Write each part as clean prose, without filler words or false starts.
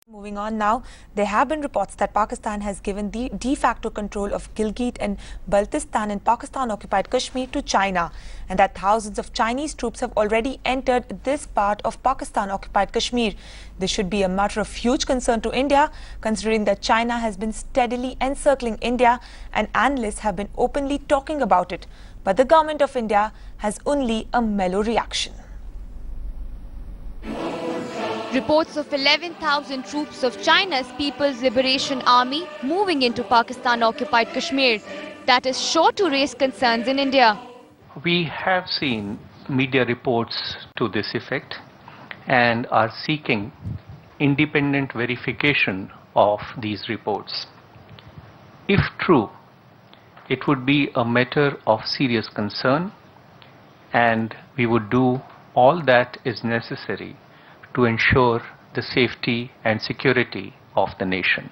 Moving on now, there have been reports that Pakistan has given the de facto control of Gilgit and Baltistan in Pakistan-occupied Kashmir to China, and that thousands of Chinese troops have already entered this part of Pakistan-occupied Kashmir. This should be a matter of huge concern to India, considering that China has been steadily encircling India and analysts have been openly talking about it. But the government of India has only a mellow reaction. Reports of 11,000 troops of China's People's Liberation Army moving into Pakistan-occupied Kashmir. That is sure to raise concerns in India. We have seen media reports to this effect and are seeking independent verification of these reports. If true, it would be a matter of serious concern, and we would do all that is necessary to ensure the safety and security of the nation.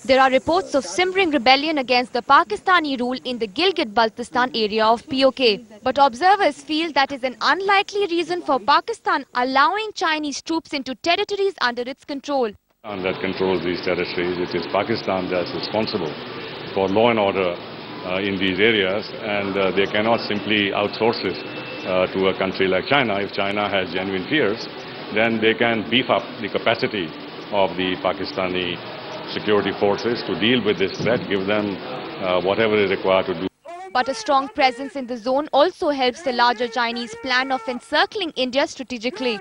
There are reports of simmering rebellion against the Pakistani rule in the Gilgit-Baltistan area of PoK. But observers feel that is an unlikely reason for Pakistan allowing Chinese troops into territories under its control. And that controls these territories. It is Pakistan that's responsible for law and order in these areas, and they cannot simply outsource it to a country like China. If China has genuine fears, then they can beef up the capacity of the Pakistani security forces to deal with this threat, give them whatever is required to do. But a strong presence in the zone also helps the larger Chinese plan of encircling India strategically.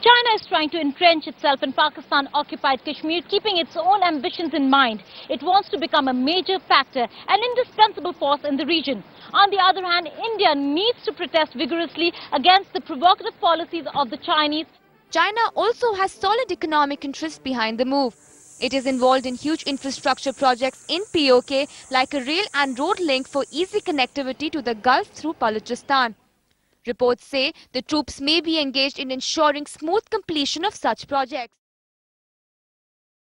China is trying to entrench itself in Pakistan-occupied Kashmir, keeping its own ambitions in mind. It wants to become a major factor, an indispensable force in the region. On the other hand, India needs to protest vigorously against the provocative policies of the Chinese. China also has solid economic interests behind the move. It is involved in huge infrastructure projects in PoK, like a rail and road link for easy connectivity to the Gulf through Balochistan. Reports say the troops may be engaged in ensuring smooth completion of such projects.